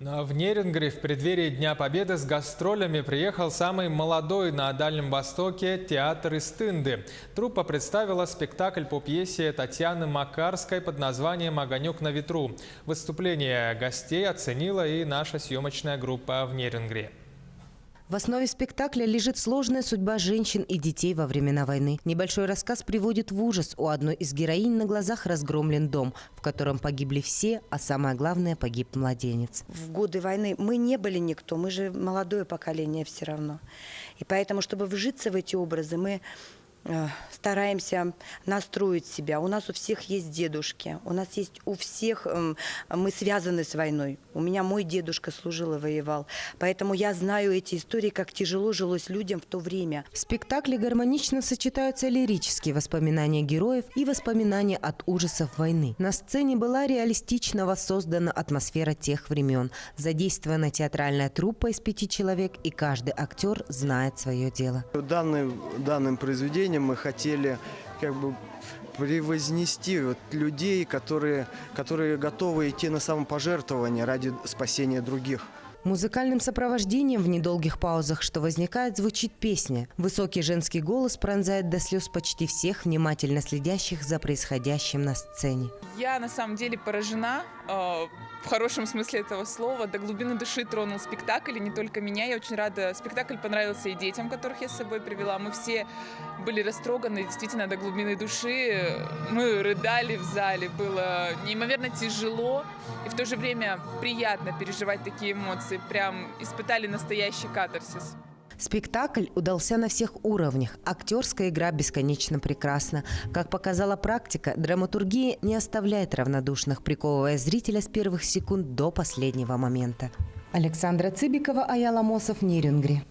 Но в Нерюнгри в преддверии Дня Победы с гастролями приехал самый молодой на Дальнем Востоке театр из Тынды. Труппа представила спектакль по пьесе Татьяны Макарской под названием «Огонек на ветру». Выступление гостей оценила и наша съемочная группа в Нерюнгри. В основе спектакля лежит сложная судьба женщин и детей во времена войны. Небольшой рассказ приводит в ужас. У одной из героинь на глазах разгромлен дом, в котором погибли все, а самое главное – погиб младенец. В годы войны мы не были никто, мы же молодое поколение все равно. И поэтому, чтобы вжиться в эти образы, мы стараемся настроить себя. У нас у всех есть дедушки, у нас есть у всех, мы связаны с войной. У меня мой дедушка служил и воевал. Поэтому я знаю эти истории, как тяжело жилось людям в то время. В спектакле гармонично сочетаются лирические воспоминания героев и воспоминания от ужасов войны. На сцене была реалистично воссоздана атмосфера тех времен. Задействована театральная труппа из 5 человек, и каждый актер знает свое дело. Данным произведением мы хотели превознести людей, которые готовы идти на самопожертвование ради спасения других. Музыкальным сопровождением в недолгих паузах, что возникает, звучит песня. Высокий женский голос пронзает до слез почти всех, внимательно следящих за происходящим на сцене. Я на самом деле поражена, в хорошем смысле этого слова. До глубины души тронул спектакль, и не только меня. Я очень рада. Спектакль понравился и детям, которых я с собой привела. Мы все были растроганы, действительно, до глубины души. Мы рыдали в зале. Было неимоверно тяжело и в то же время приятно переживать такие эмоции. Прям испытали настоящий катарсис. Спектакль удался на всех уровнях. Актерская игра бесконечно прекрасна. Как показала практика, драматургия не оставляет равнодушных, приковывая зрителя с первых секунд до последнего момента. Александра Цыбикова, Аял Амосов, Нерюнгри.